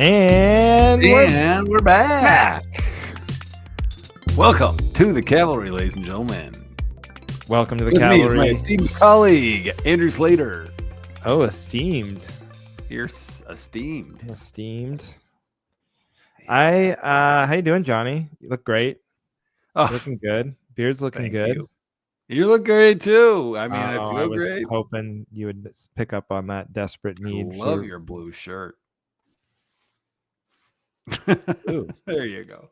And we're back. Welcome to the Cavalry, ladies and gentlemen. Welcome to the With Cavalry. me is my esteemed colleague, Andrew Sleighter. Oh, esteemed. You're esteemed. Esteemed. How you doing, Johnny? You look great. Oh, You're looking good. Beard's looking good. You look great too. I mean, I feel was great. Hoping you would pick up on that desperate need. I love your blue shirt. Ooh. There you go.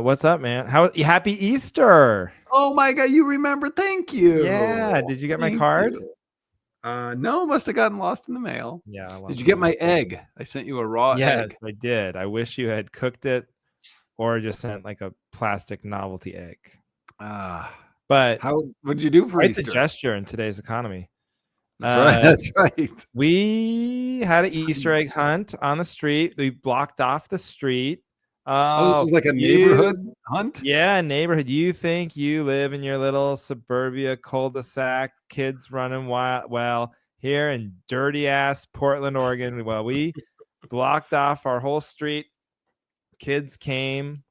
What's up, man? Happy Easter. Oh my God, you remember? Thank you. Yeah. Did you get my card? No, must have gotten lost in the mail. Yeah. Did you get my egg? I sent you a raw egg. Yes, I did. I wish you had cooked it or just sent like a plastic novelty egg. But what'd you do for Easter? Quite the gesture in today's economy. That's right. That's right. We had an Easter egg hunt on the street. We blocked off the street. This was like a neighborhood hunt? Yeah, neighborhood. You think you live in your little suburbia cul-de-sac, kids running wild. Well, here in dirty ass Portland, Oregon, we blocked off our whole street. Kids came.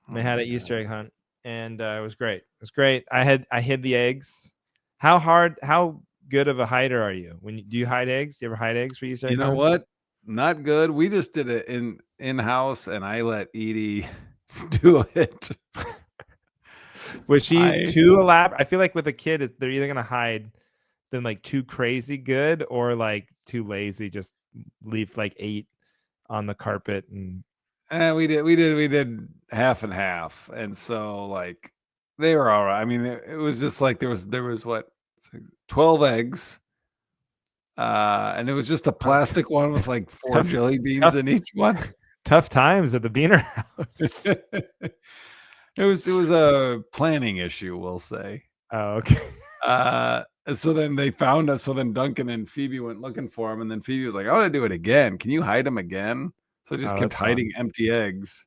And they had an Easter egg hunt, and it was great. It was great. I hid the eggs. How good of a hider are you? Do you hide eggs? Do you ever hide eggs for Easter egg? You know what? Not good. We just did it in-house, and I let Edie do it. Was she too elaborate? I feel like with a kid, they're either gonna hide them like too crazy good or like too lazy, just leave like 8 on the carpet. And we did half and half, and so like they were all right. I mean, it was just like there was what 12 eggs. And it was just a plastic one with like 4 jelly beans in each one. Tough times at the Beaner house. It was a planning issue, we'll say. Oh, okay. So then they found us. So then Duncan and Phoebe went looking for him, and then Phoebe was like, "I want to do it again. Can you hide them again?" So I just kept hiding empty eggs.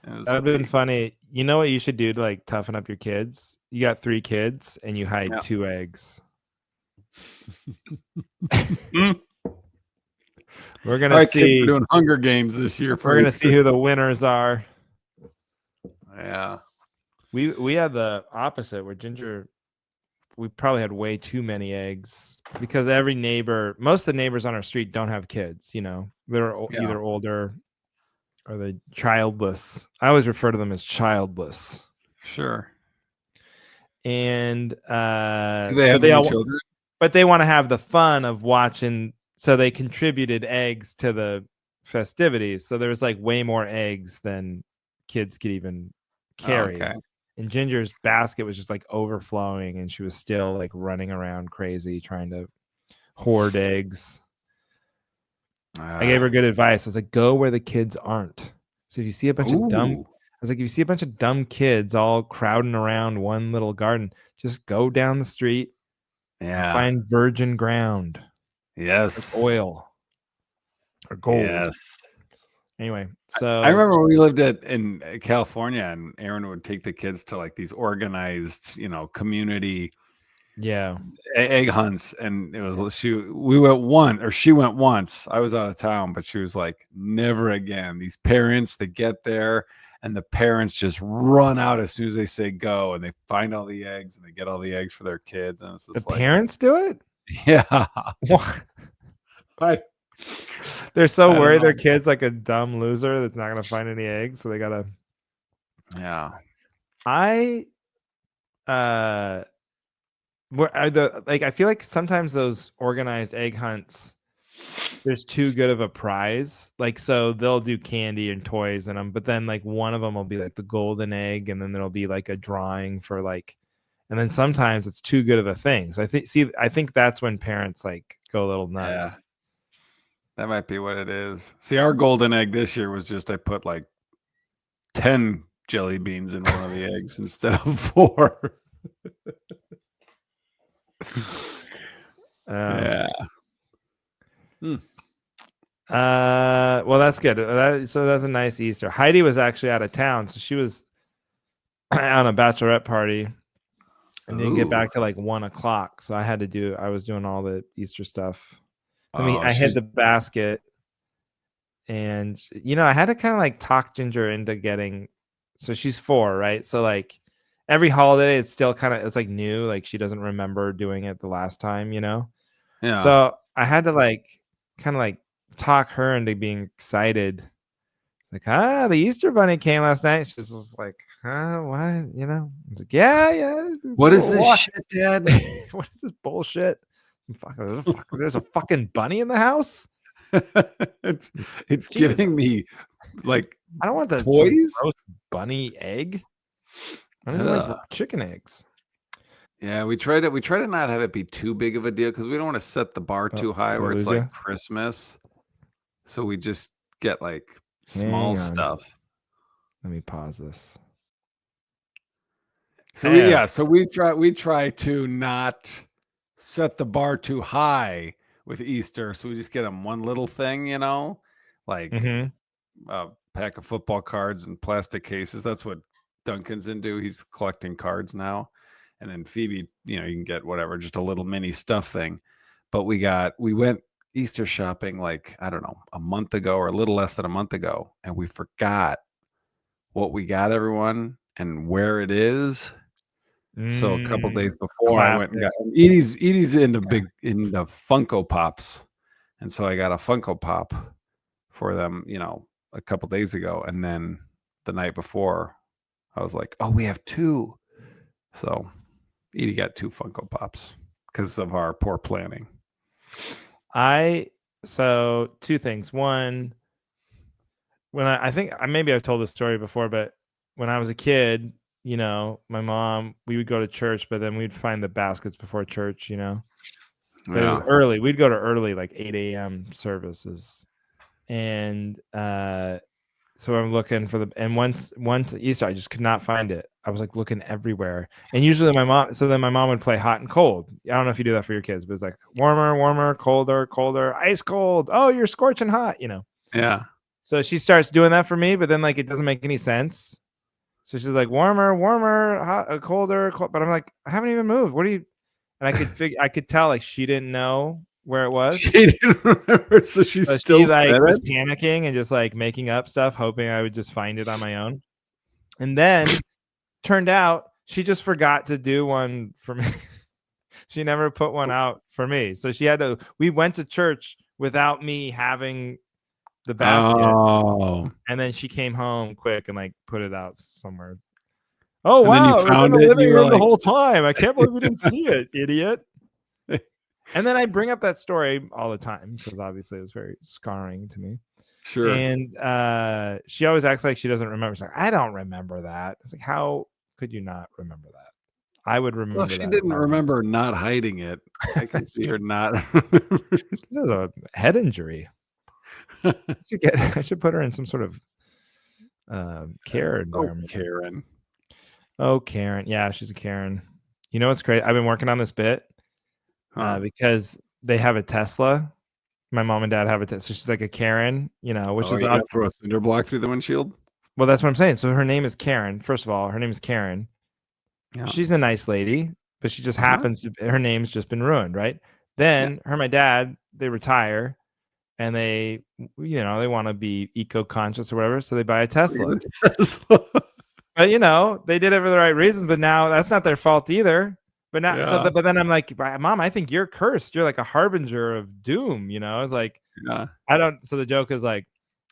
That would have been funny. You know what you should do to like toughen up your kids? You got 3 kids, and you hide 2 eggs. We're gonna see. We're doing Hunger Games this year. We're gonna see who the winners are. Yeah, we had the opposite where Ginger. We probably had way too many eggs because most of the neighbors on our street don't have kids. You know, they're either older or they're childless. I always refer to them as childless. Sure. And do they have any children? But they want to have the fun of watching, so they contributed eggs to the festivities. So there was like way more eggs than kids could even carry. Okay. And Ginger's basket was just like overflowing, and she was still like running around crazy trying to hoard eggs. I gave her good advice. I was like, go where the kids aren't. So if you see a bunch of dumb kids all crowding around one little garden, just go down the street. Yeah. Find virgin ground. Yes. Like oil or gold. Yes. Anyway, so I remember when we lived in California, and Aaron would take the kids to like these organized, community egg hunts, and it was she went once. I was out of town, but she was like, never again. These parents, they get there and the parents just run out as soon as they say go, and they find all the eggs and they get all the eggs for their kids. And it's just the parents do it? Yeah. What? They're so worried their kid's like a dumb loser that's not going to find any eggs. So they got to. Yeah. I feel like sometimes those organized egg hunts, there's too good of a prize. Like, so they'll do candy and toys in them, but then like one of them will be like the golden egg, and then there'll be like a drawing for like, and then sometimes it's too good of a thing. So I think that's when parents like go a little nuts. Yeah. That might be what it is. See, our golden egg this year was just I put like 10 jelly beans in one of the eggs instead of 4. Yeah. Well, that's good. So that's a nice Easter. Heidi was actually out of town, so she was on a bachelorette party and didn't get back to like 1:00. So I was doing all the Easter stuff. I hid the basket And I had to kind of like talk Ginger into getting. So she's 4, right? So like every holiday, it's still it's like new. Like she doesn't remember doing it the last time. Yeah. So I had to like kind of like talk her into being excited. Like, the Easter Bunny came last night. She's just like, what? I was like, yeah. What is this shit, Dad? What is this bullshit? There's a fucking bunny in the house. It's giving me like I don't want the toys. Gross bunny egg. I don't even like chicken eggs. Yeah, we try to not have it be too big of a deal because we don't want to set the bar too high where it's like Christmas. So we just get like small stuff. Let me pause this. So we try to not set the bar too high with Easter. So we just get them one little thing, like a pack of football cards and plastic cases. That's what Duncan's into. He's collecting cards now. And then Phoebe, you can get whatever, just a little mini stuff thing. But we went Easter shopping like, I don't know, a month ago or a little less than a month ago. And we forgot what we got everyone and where it is. So a couple days before I went and got Edie's into Funko Pops. And so I got a Funko Pop for them, a couple days ago. And then the night before I was like, oh, we have 2. So Edie got 2 Funko Pops because of our poor planning. So 2 things. One, when I think maybe I've told this story before, but when I was a kid, my mom, we would go to church, but then we'd find the baskets before church, But it was early. We'd go to early, like 8 a.m. services. And so I'm looking for and once Easter, I just could not find it. I was like looking everywhere. And usually my mom would play hot and cold. I don't know if you do that for your kids, but it's like warmer, colder, ice cold. Oh, you're scorching hot, Yeah. So she starts doing that for me, but then like it doesn't make any sense. So she's like warmer, hot, colder, cold. But I'm like, I haven't even moved. What are you? And I could tell like she didn't know where it was. She didn't remember, so she was panicking and just like making up stuff, hoping I would just find it on my own. And then turned out she just forgot to do one for me. She never put one out for me. So she had to. We went to church without me having the basket. Oh. And then she came home quick and like put it out somewhere. Oh, and wow. Then you found it was in the living room like... the whole time. I can't believe we didn't see it, idiot. And then I bring up that story all the time because obviously it was very scarring to me. Sure. And she always acts like she doesn't remember. She's like, I don't remember that. It's like, how could you not remember that? I would remember. Well, she didn't remember not hiding it. I can see her not. This is a head injury. I should put her in some sort of care environment. Karen. Yeah, she's a Karen. You know what's great? I've been working on this bit because they have a Tesla. My mom and dad have a Tesla. So she's like a Karen, which is throw a cinder block through the windshield. Well, that's what I'm saying. So her name is Karen. First of all, her name is Karen. Yeah. She's a nice lady, but she just happens to. Her name's just been ruined, right? Then her and my dad, they retire, and they want to be eco-conscious or whatever, so they buy a Tesla. But they did it for the right reasons. But now that's not their fault either. But now, but then I'm like, Mom, I think you're cursed. You're like a harbinger of doom. It's like, I don't. So the joke is like,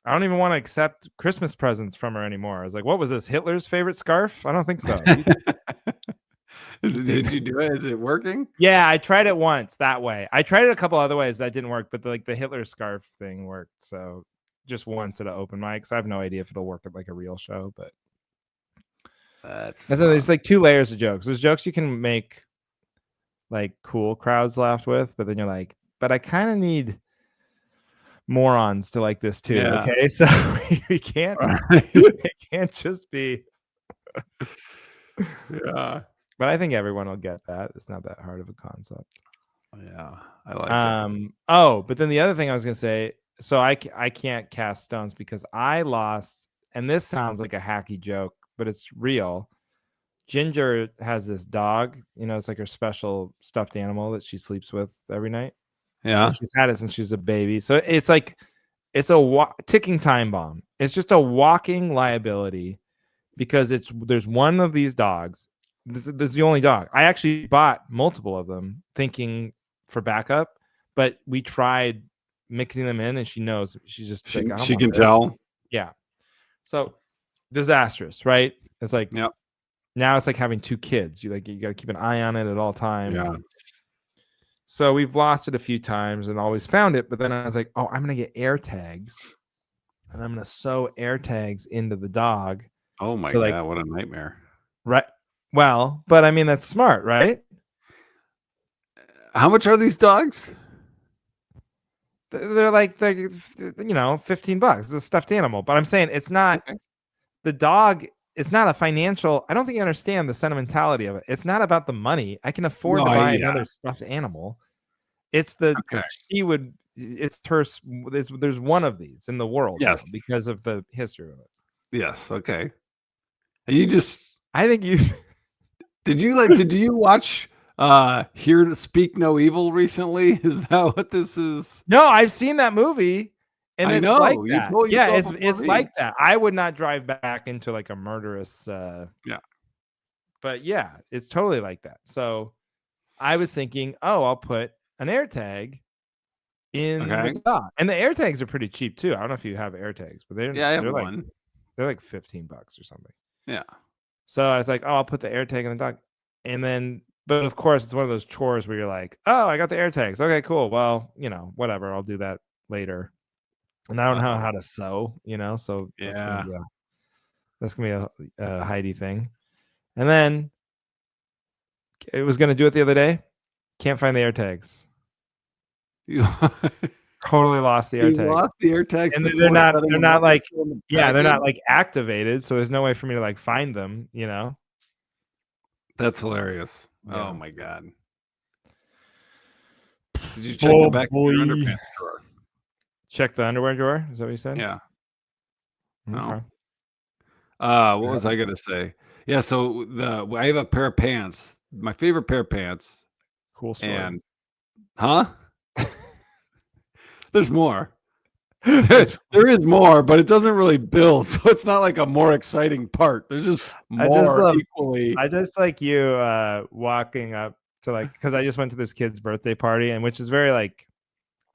I don't even want to accept Christmas presents from her anymore. I was like, what was this? Hitler's favorite scarf? I don't think so. Did you do it? Is it working? Yeah, I tried it once that way. I tried it a couple other ways that didn't work, but the Hitler scarf thing worked. So just once at an open mic. So I have no idea if it'll work at like a real show, but there's like 2 layers of jokes. There's jokes you can make like cool crowds laugh with, but then you're like, but I kind of need morons to like this too. Yeah. Okay, so we can't it can't just be but I think everyone will get that. It's not that hard of a concept. Yeah, I like it. But then the other thing I was gonna say, so I can't cast stones because I lost, and this sounds like a hacky joke, but it's real. Ginger has this dog, it's like her special stuffed animal that she sleeps with every night. Yeah. And she's had it since she was a baby. So it's like it's a ticking time bomb. It's just a walking liability because there's one of these dogs. This is the only dog. I actually bought multiple of them thinking for backup, but we tried mixing them in, and she knows. She's just like, I don't she want can this. tell. Yeah. So disastrous, right? It's like, Yep. now it's like having two kids. You got to keep an eye on it at all time. Yeah. So we've lost it a few times and always found it, but then I was like, oh, I'm gonna get air tags, and I'm gonna sew air tags into the dog. Oh my So, God, like, what a nightmare. right. Well, but I mean, that's smart, right? How much are these dogs? They're like, $15. It's a stuffed animal. But I'm saying it's not the dog. It's not a financial. I don't think you understand the sentimentality of it. It's not about the money. I can afford to buy another stuffed animal. It's it's her. There's one of these in the world. Yes. Now because of the history of it. Yes. Okay. And you just. I think you. Did you watch Here to Speak No Evil recently? Is that what this is? No, I've seen that movie, and it's like that. Yeah, it's like that. I would not drive back into like a murderous. Yeah. But yeah, it's totally like that. So I was thinking, oh, I'll put an air tag in the dog, and the air tags are pretty cheap too. I don't know if you have air tags, but I have like, one. They're like $15 or something. Yeah. So I was like, oh, I'll put the air tag in the dog, and then. But of course, it's one of those chores where you're like, oh, I got the air tags. Okay, cool. Well, whatever. I'll do that later. And I don't know how to sew, so yeah, that's gonna be a Heidi thing. And then it was gonna do it the other day. Can't find the air tags. Totally lost the air tags. Lost the air tags, and they're not like they're not like activated, so there's no way for me to like find them. That's hilarious. Yeah. Oh my God. Did you check the back of your underpants drawer? Check the underwear drawer? Is that what you said? Yeah. Okay. What was I gonna say? Yeah, so I have a pair of pants, my favorite pair of pants. Cool story. And there's more. There is more, but it doesn't really build, so it's not like a more exciting part. There's just more equally. I just like you walking up to because I just went to this kid's birthday party, and which is very like,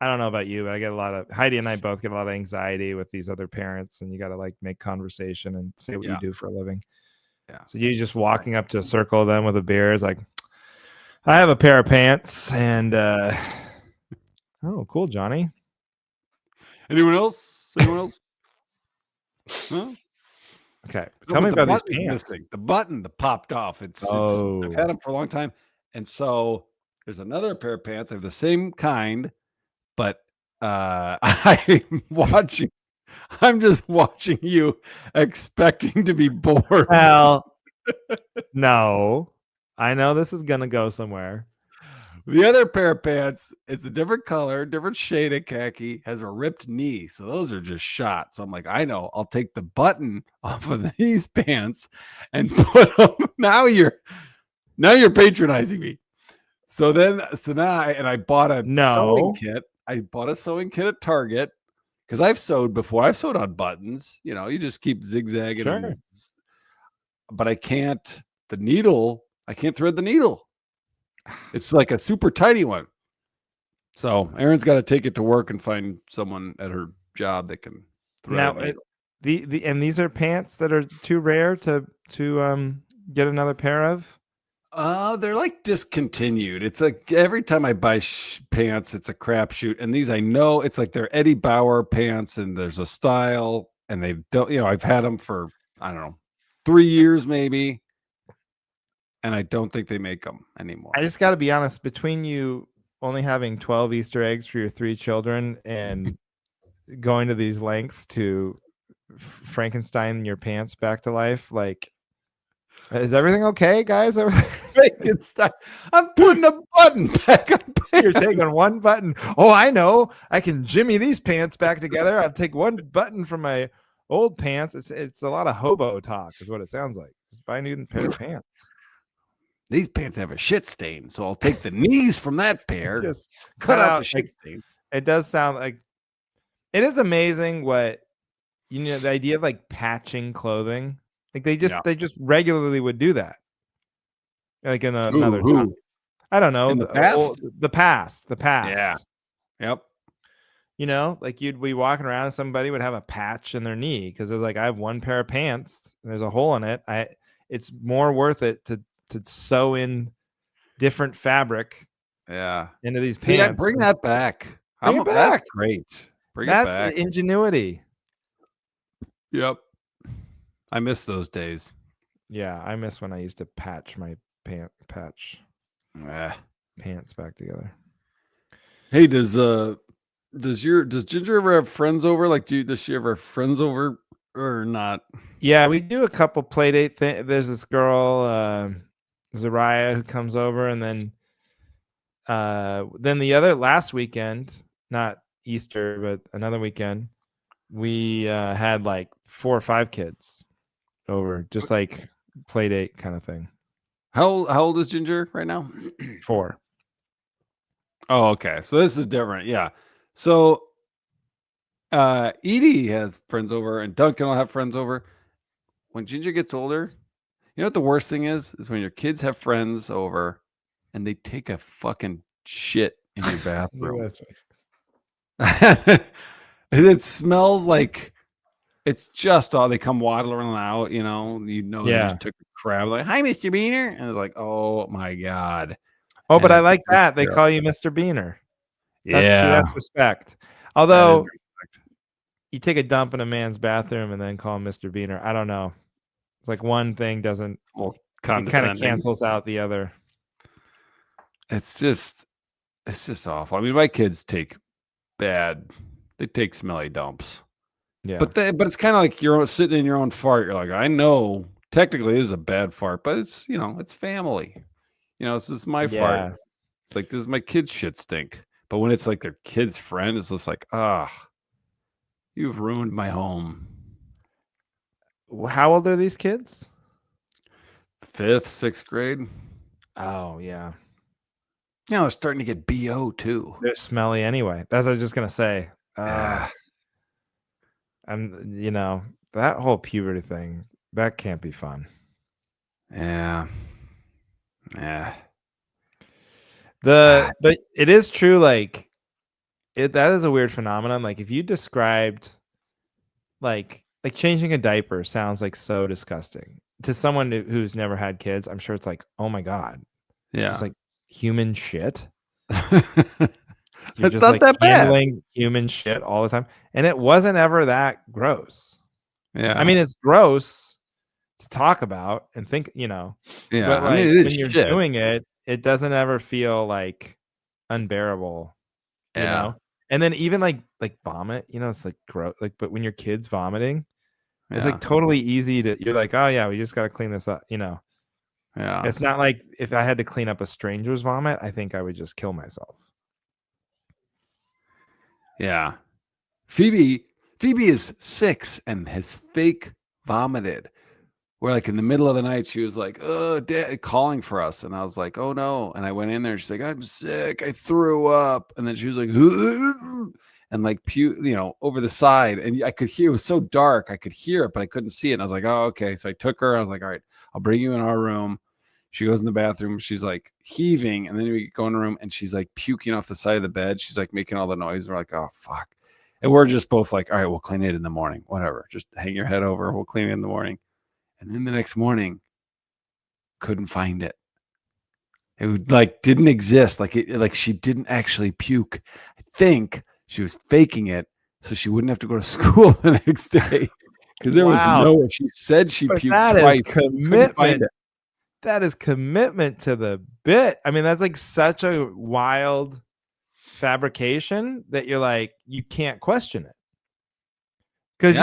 I don't know about you, but I get Heidi and I both get a lot of anxiety with these other parents, and you got to like make conversation and say what you do for a living. Yeah. So you just walking up to a circle of them with a beer is like, I have a pair of pants, and oh, cool, Johnny. Anyone else? Huh? Okay, tell me about these pants. The button that popped off. I've had them for a long time, and so there's another pair of pants. I have the same kind, but I'm just watching you, expecting to be bored. Well, no, I know this is gonna go somewhere. The other pair of pants, it's a different color, different shade of khaki, has a ripped knee. So those are just shot. So I'm like, I know, I'll take the button off of these pants and put them. Now you're patronizing me. So now I bought a sewing kit. I bought a sewing kit at Target because I've sewed before. I've sewed on buttons. You just keep zigzagging. Sure. But I can't thread the needle. It's like a super tiny one. So Erin's got to take it to work and find someone at her job that can thread it. And these are pants that are too rare to get another pair of. They're like discontinued. It's like every time I buy pants, it's a crapshoot. And these, I know it's like they're Eddie Bauer pants, and there's a style, and they don't. I've had them for, I don't know, 3 years maybe. And I don't think they make them anymore. I just got to be honest, between you only having 12 Easter eggs for your 3 children and going to these lengths to Frankenstein your pants back to life, like, is everything okay, guys? I'm putting a button back on pants. You're taking one button. Oh, I know. I can jimmy these pants back together. I'll take one button from my old pants. It's a lot of hobo talk is what it sounds like. Just buy a new pair of pants. These pants have a shit stain, so I'll take the knees from that pair. Just cut out the shit stain. It does sound like It is amazing what, the idea of like patching clothing. Like they just regularly would do that. Like in another time. Who? I don't know. In the past? The past. Yeah. Yep. Like you'd be walking around and somebody would have a patch in their knee because it was like, I have one pair of pants and there's a hole in it. It's more worth it to sew in different fabric into these pants. See, I bring that back. Bring it back. That's great. Bring it back. Ingenuity. Yep. I miss those days. Yeah, I miss when I used to patch my pants back together. Hey, does Ginger ever have friends over? Like, does she ever have friends over or not? Yeah, we do a couple play date things. There's this girl, Zariah, who comes over, and then the other last weekend, not Easter, but another weekend, we had like 4 or 5 kids over, just like play date kind of thing. How old is Ginger right now? 4. Oh, okay. So this is different. Yeah. So Edie has friends over and Duncan will have friends over. When Ginger gets older, you know what the worst thing is when your kids have friends over and they take a fucking shit in your bathroom. It smells like it's just they come waddling out, they just took a crap. Like, hi, Mr. Beaner. And it's like, oh my God. Oh, but I like that. They call you Mr. Beaner. That's respect. Although you take a dump in a man's bathroom and then call him Mr. Beaner. I don't know. It's like one thing doesn't, it kind of cancels out the other. It's just awful. I mean, my kids take smelly dumps. Yeah. But it's kind of like you're sitting in your own fart. You're like, I know technically this is a bad fart, but it's, it's family. This is my fart. It's like, this is my kid's shit stink. But when it's like their kid's friend, it's just like, you've ruined my home. How old are these kids? 5th, 6th grade. Oh, yeah. They're starting to get BO too. They're smelly anyway. That's what I was just going to say. Yeah. That whole puberty thing, that can't be fun. Yeah. Yeah. But it is true, like that is a weird phenomenon. Like if you described like changing a diaper sounds like so disgusting to someone who's never had kids. I'm sure it's like, oh my God. Yeah. It's like human shit. You're just not like that handling bad. Human shit all the time. And it wasn't ever that gross. Yeah. I mean, it's gross to talk about and think, Yeah. But like when you're doing it, it doesn't ever feel like unbearable. Yeah. And then even like vomit, it's like gross. Like, but when your kid's vomiting, it's like totally easy to. You're like, oh yeah, we just got to clean this up. Yeah. It's not like if I had to clean up a stranger's vomit, I think I would just kill myself. Yeah. Phoebe is 6 and has fake vomited. Where like in the middle of the night, she was like, oh, Dad, calling for us. And I was like, oh no. And I went in there. She's like, I'm sick. I threw up. And then she was like, and like over the side. And I could hear, it was so dark. I could hear it, but I couldn't see it. And I was like, oh, okay. So I took her. I was like, all right, I'll bring you in our room. She goes in the bathroom. She's like heaving. And then we go in the room and she's like puking off the side of the bed. She's like making all the noise. We're like, oh, fuck. And we're just both like, all right, we'll clean it in the morning. Whatever. Just hang your head over. We'll clean it in the morning. And then the next morning, couldn't find it. It like didn't exist. Like she didn't actually puke. I think she was faking it so she wouldn't have to go to school the next day because there was nowhere. She said she puked twice. Is commitment. That is commitment to the bit. I mean, that's like such a wild fabrication that you're like, you can't question it. Because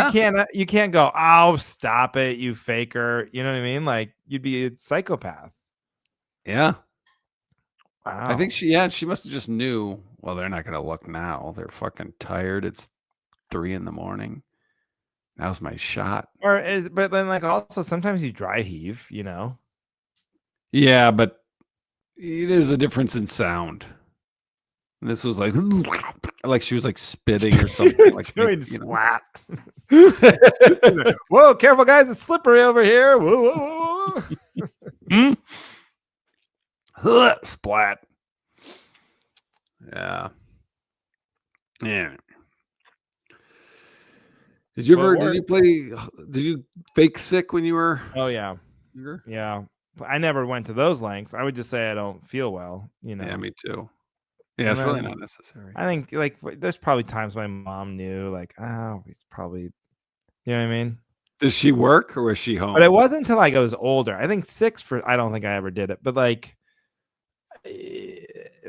you can't go, oh, stop it, you faker. You know what I mean? Like you'd be a psychopath. Yeah. Wow. I think she must have just knew. Well, they're not gonna look now. They're fucking tired. It's 3 a.m. That was my shot. But then like also sometimes you dry heave, Yeah, but there's a difference in sound. And this was like like she was like spitting or something, like doing you know. splat. Whoa, careful, guys! It's slippery over here. Whoa, whoa, whoa. Splat. Yeah. Yeah. Did you fake sick when you were Oh yeah. younger? Yeah. I never went to those lengths. I would just say I don't feel well, Yeah, me too. Yeah, And it's really then not necessary. I think like there's probably times my mom knew like, oh, he's probably, you know what I mean? Does she work or was she But it home? wasn't until like I was older. I think I don't think I ever did it, but like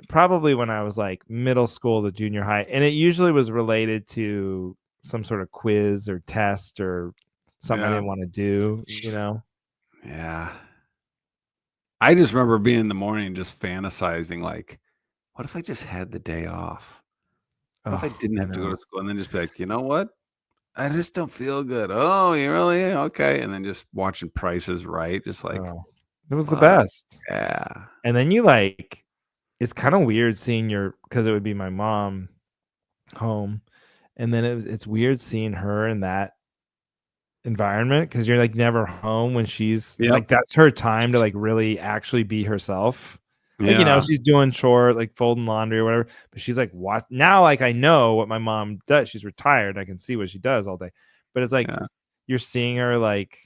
probably when I was like middle school to junior high, and it usually was related to some sort of quiz or test or something I Yeah. didn't want to do, Yeah. I just remember being in the morning just fantasizing like, what if I just had the day off? What if I Oh, didn't I have to go know. to school and then just be like, you know what? I just don't feel good. Oh, you really? Okay. And then just watching Prices Right, just like, Oh, it was the what? best. Yeah. And then it's kind of weird seeing because it would be my mom home, and then it's weird seeing her in that environment because you're like never home when she's Yep. like that's her time to like really actually be herself. Like Yeah. she's doing chore like folding laundry or whatever, but she's like what now? Like I know what my mom does. She's retired. I can see what she does all day, but it's like Yeah. you're seeing her like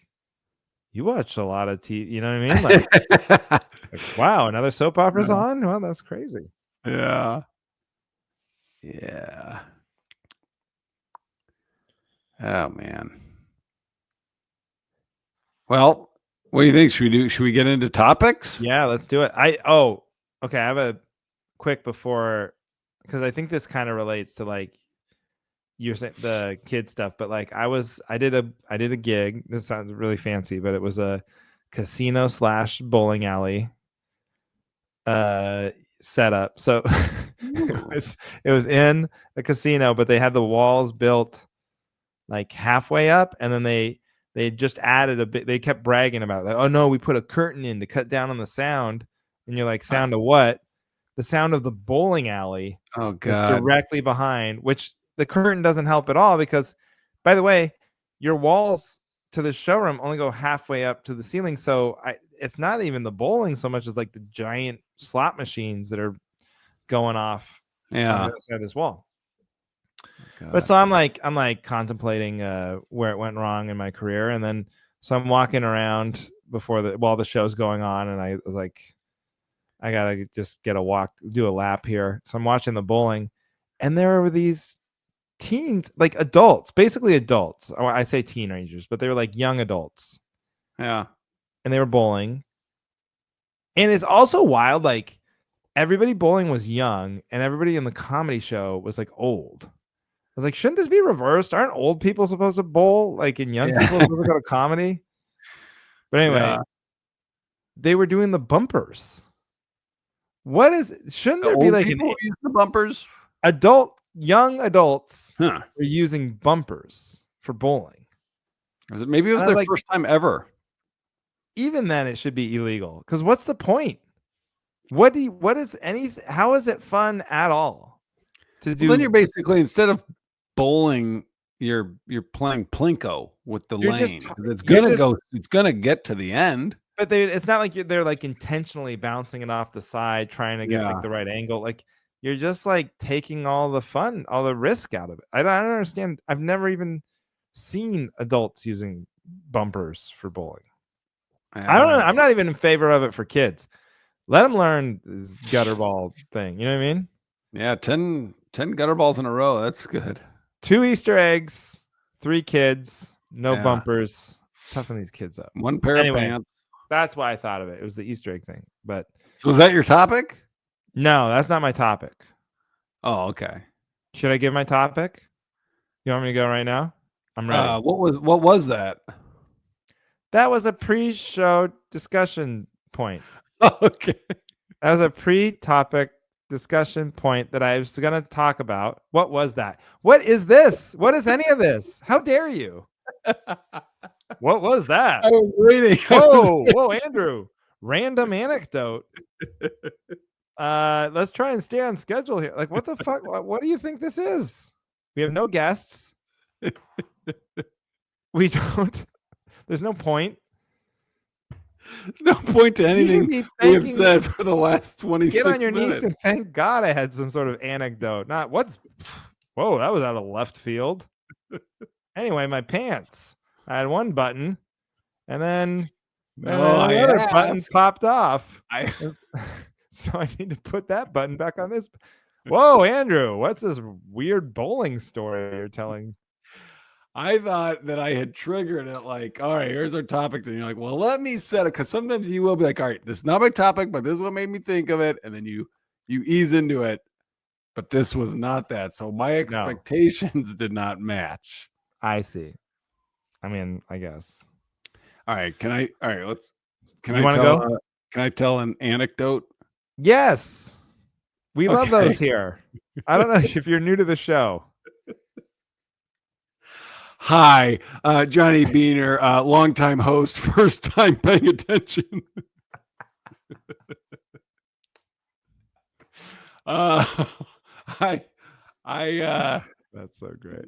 you watch a lot of TV. You know what I mean? Like, wow, another soap opera's Yeah. on. Well, that's crazy. Yeah. Yeah. Oh man. Well, what do you think? Should we get into topics? Yeah, let's do it. Okay. I have a quick before because I think this kind of relates to like you're saying the kid stuff, but like I did a gig. This sounds really fancy, but it was a casino / bowling alley setup. So it was in a casino, but they had the walls built like halfway up, and then they just added a bit. They kept bragging about it, like, oh no, we put a curtain in to cut down on the sound. And you're like, sound of what? The sound of the bowling alley Oh that's God. directly behind, which the curtain doesn't help at all because, by the way, your walls to the showroom only go halfway up to the ceiling. So it's not even the bowling so much as like the giant slot machines that are going off on the Yeah. other side of this wall. God. But so I'm like contemplating where it went wrong in my career, and then so I'm walking around while the show's going on, and I was like, I gotta just do a lap here. So I'm watching the bowling, and there were these teens, like adults, basically adults. I say teenagers, but they were like young adults. Yeah. And they were bowling. And it's also wild, like everybody bowling was young, and everybody in the comedy show was like old. I was like, shouldn't this be reversed? Aren't old people supposed to bowl? Like, and young people supposed to go to comedy? But anyway, Yeah. they were doing the bumpers. Shouldn't The there be old like people use the bumpers? young adults Huh. are using bumpers for bowling? Maybe it was their Like, first time ever. even then it should be illegal. Because what's the point? How is it fun at all to do? Well, then you're basically instead of bowling, you're playing plinko with the You're lane. just, It's gonna get to the end. but it's not like they're like intentionally bouncing it off the side, trying to get like Yeah. the right angle. Like you're just like taking all the fun, all the risk out of it. I don't understand. I've never even seen adults using bumpers for bowling. I don't know. I'm not even in favor of it for kids. Let them learn this gutter ball thing. You know what I mean? Yeah, 10 gutter balls in a row. That's good. 2 Easter eggs, 3 kids, no Yeah. bumpers. It's toughen these kids up. 1 pair of pants. That's why I thought of it. It was the Easter egg thing. But So was that your topic? no, that's not my topic. Oh, okay. Should I give my topic? You want me to go right now? I'm ready. What was that? That was a pre-show discussion point. Okay. That was a pre-topic discussion point that I was going to talk about. What was that? What is this? What is any of this? How dare you? What was that? I was waiting. Whoa, Andrew. Random anecdote. Let's try and stay on schedule here. Like, what the fuck? What do you think this is? We have no guests. We don't. There's no point. There's no point to anything we have said for the last 26 minutes. Get on your minutes. knees and thank God I had some sort of anecdote. Not what's. Whoa, that was out of left field. Anyway, my pants. I had one button, and then the other button popped off. So I need to put that button back on this. Whoa, Andrew, what's this weird bowling story you're telling? I thought that I had triggered it like, all right, here's our topics. And you're like, well, let me set it. Because sometimes you will be like, all right, this is not my topic, but this is what made me think of it. And then you ease into it. But this was not that. So my expectations did not match. I see. I mean, I guess. All right. Can I tell an anecdote? Yes. We love those here. I don't know if you're new to the show. Hi, Johnny Beaner, longtime host, first time paying attention. That's so great.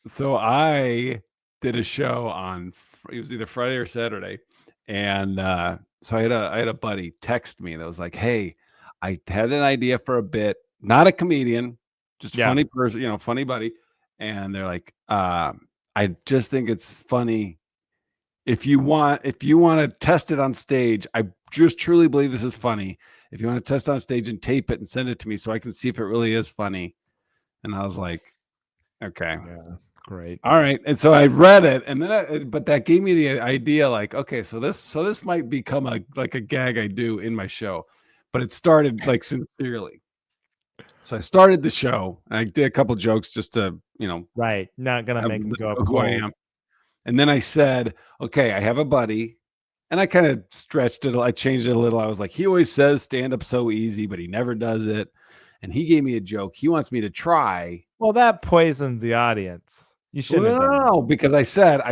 So I did a show on, it was either Friday or Saturday, and so I had a buddy text me that was like, hey, I had an idea for a bit, not a comedian, just funny person, funny buddy. And they're like, I just think it's funny. If you want to test it on stage, I just truly believe this is funny. If you want to test on stage and tape it and send it to me so I can see if it really is funny. And I was like, okay, yeah, great. All right. And so I read it, and then but that gave me the idea, like, okay, so this might become a gag I do in my show. But it started like sincerely. So I started the show, and I did a couple jokes just to, right, not gonna make them go up who I am. And then I said, okay, I have a buddy, and I kind of stretched it. I changed it a little. I was like, he always says stand up so easy, but he never does it. And he gave me a joke he wants me to try. Well, that poisoned the audience. You shouldn't have done that. Because I said,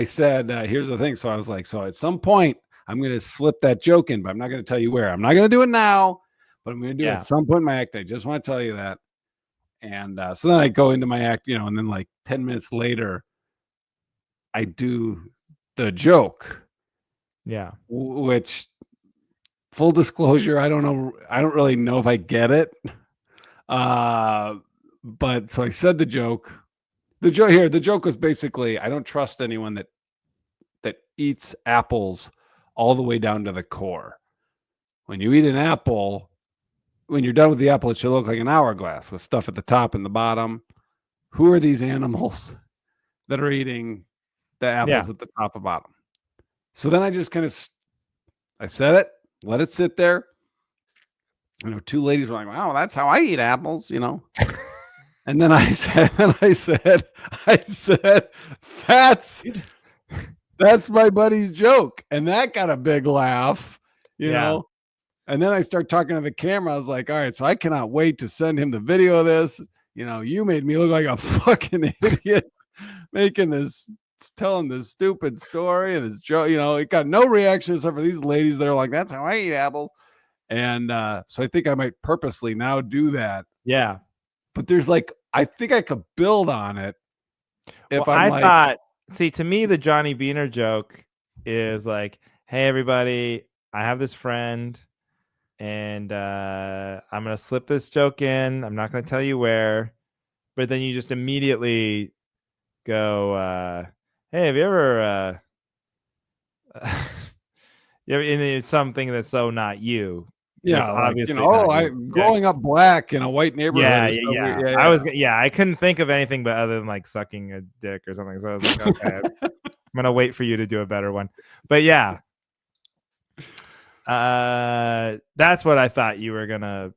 here's the thing. So I was like, so at some point I'm going to slip that joke in, but I'm not going to tell you where. I'm not going to do it now, but I'm going to do it at some point in my act. I just want to tell you that. And so then I go into my act, and then like 10 minutes later, I do the joke. Yeah. Which, full disclosure, I don't know. I don't really know if I get it. But so I said the joke. The joke was basically, I don't trust anyone that eats apples all the way down to the core. When you eat an apple, when you're done with the apple, it should look like an hourglass with stuff at the top and the bottom. Who are these animals that are eating the apples at the top and bottom? So then I just I said it, let it sit there. Two ladies were like, wow, that's how I eat apples, And then I said, that's my buddy's joke. And that got a big laugh, you know. And then I start talking to the camera. I was like, all right, so I cannot wait to send him the video of this. You made me look like a fucking idiot telling this stupid story and this joke. It got no reaction except for these ladies that are like, that's how I eat apples. And so I think I might purposely now do that. Yeah. But there's I think I could build on it. If I thought, see, to me, the Johnny Beaner joke is like, hey, everybody, I have this friend and I'm going to slip this joke in. I'm not going to tell you where, but then you just immediately go, hey, have you ever, something that's so not you. Yeah, obviously. Growing up black in a white neighborhood. Yeah. I couldn't think of anything but other than sucking a dick or something. So I was like, okay, I'm gonna wait for you to do a better one. But yeah, that's what I thought you were gonna.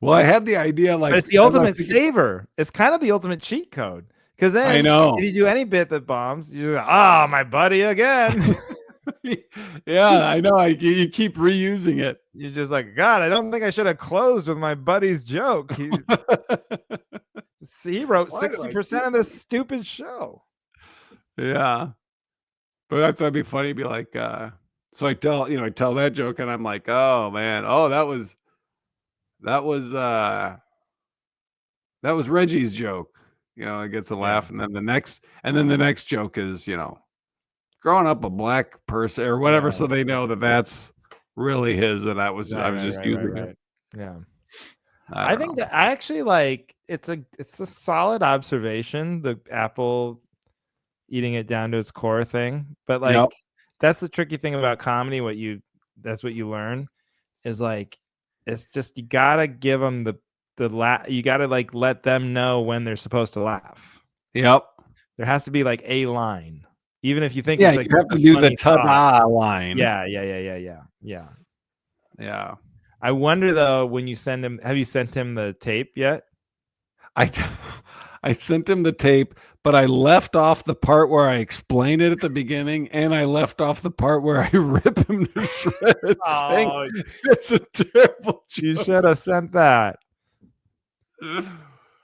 Well, I had the idea but it's the ultimate saver. It's kind of the ultimate cheat code. Because then, I know, if you do any bit that bombs, you're like, oh, my buddy again. Yeah, I know. You keep reusing it. You're just like, God, I don't think I should have closed with my buddy's joke. He wrote 60% of this stupid show. Yeah, but I thought it'd be funny to be like, so I tell that joke, and I'm like, oh man, that was That was Reggie's joke. It gets a laugh, and then the next joke is, growing up a black person or whatever, so they know that that's really his, and I was just using it. Yeah. I think know. that I actually like it's a solid observation, the apple eating it down to its core thing. But like that's the tricky thing about comedy. That's what you learn is like it's just you gotta give them you gotta like let them know when they're supposed to laugh. Yep. There has to be like a line, even if you think Yeah, it's like you have just to a do the funny thought. ta-da line. Yeah. I wonder though, when you send him, have you sent him the tape yet? I sent him the tape, but I left off the part where I explain it at the beginning, and I left off the part where I rip him to shreds. Oh, it's a terrible joke. You should have sent that.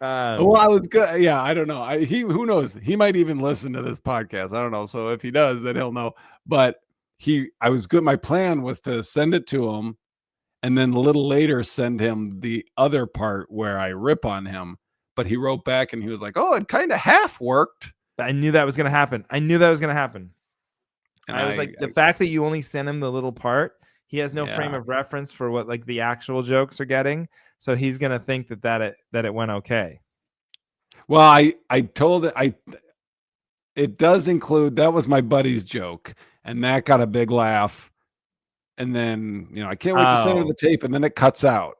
Well, I was good. Yeah, I don't know. Who knows? He might even listen to this podcast. I don't know. So if he does, then he'll know. But I was good. My plan was to send it to him, and then a little later send him the other part where I rip on him. But he wrote back and he was like, "Oh, it kind of half worked." I knew that was going to happen. And I was like, the fact that you only sent him the little part, he has no frame of reference for what like the actual jokes are getting. So he's going to think that it went okay. Well, I told it, it does include, that was my buddy's joke, and that got a big laugh. And then, I can't wait to send her the tape, and then it cuts out.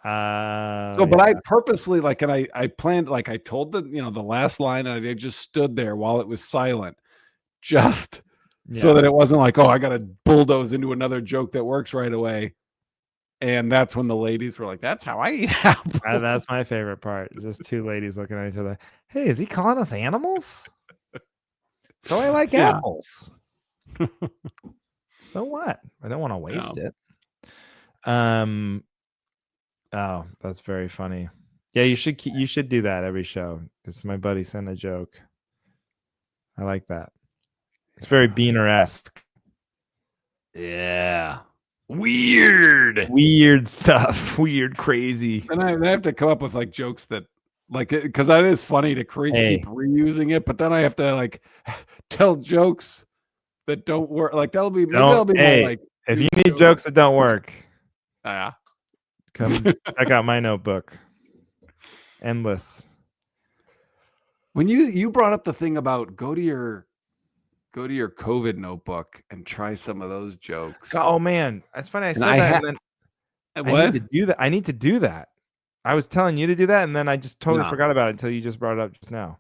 But I purposely and I planned, I told the last line, and I just stood there while it was silent, just so that it wasn't like, oh, I got to bulldoze into another joke that works right away. And that's when the ladies were like, "That's how I eat apples." That's my favorite part. Just two ladies looking at each other. Hey, is he calling us animals? So I like apples. So what? I don't want to waste it. Oh, that's very funny. Yeah, you should do that every show, because my buddy sent a joke. I like that. It's very Beaner-esque. Yeah. Weird stuff. Weird, crazy. And I have to come up with jokes that because that is funny to keep reusing it, but then I have to tell jokes that don't work. That'll be more if you need jokes that don't work, come check out my notebook. Endless. When you brought up the thing about go to your COVID notebook and try some of those jokes. Oh man, that's funny. I said that, and then I need to do that. I need to do that. I was telling you to do that, and then I just totally forgot about it until you just brought it up just now.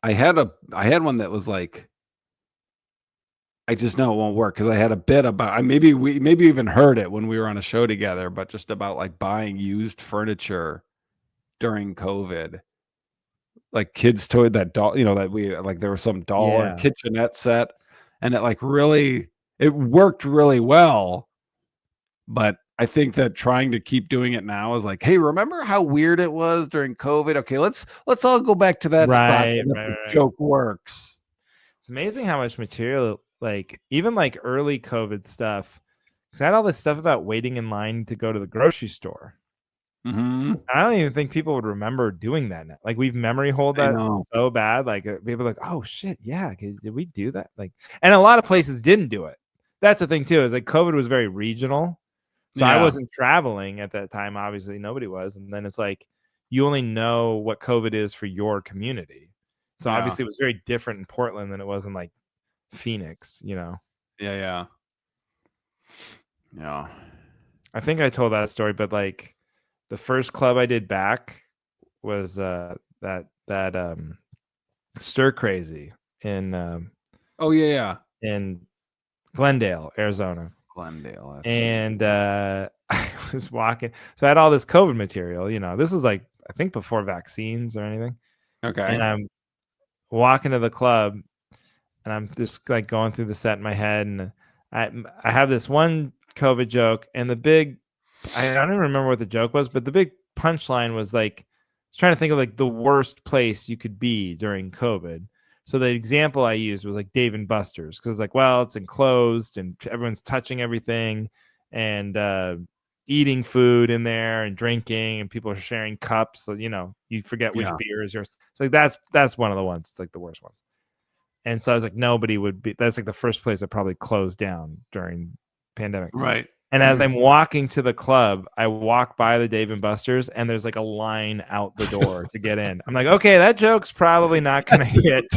I had one that was like, I just know it won't work, because I had a bit about, maybe even heard it when we were on a show together, but just about buying used furniture during COVID. Kids toy, that doll, that we there was some doll or kitchenette set, and it worked really well. But I think that trying to keep doing it now is like, hey, remember how weird it was during COVID? Okay, let's all go back to that spot so that the joke works. It's amazing how much material, even early COVID stuff, because I had all this stuff about waiting in line to go to the grocery store. Mm-hmm. I don't even think people would remember doing that now. We've memory hold that so bad. People are like, oh shit, yeah, did we do that? And a lot of places didn't do it. That's the thing too. Is COVID was very regional, so I wasn't traveling at that time. Obviously, nobody was. And then it's you only know what COVID is for your community. So obviously, it was very different in Portland than it was in Phoenix. Yeah. I think I told that story, but the first club I did back was that Stir Crazy in in Glendale, Arizona. And I was walking, so I had all this COVID material. This was I think before vaccines or anything. Okay. And I'm walking to the club, and I'm just going through the set in my head, and I have this one COVID joke, and I don't even remember what the joke was, but the big punchline was I was trying to think of the worst place you could be during COVID. So the example I used was Dave and Buster's, because it's well, it's enclosed and everyone's touching everything, and eating food in there and drinking, and people are sharing cups. So you forget which beer is yours. So that's one of the ones. It's like the worst ones. And so I was like, nobody would be. That's like the first place that probably closed down during pandemic. Right. And as I'm walking to the club, I walk by the Dave and Buster's, and there's like a line out the door to get in. I'm like, okay, that joke's probably not going to hit.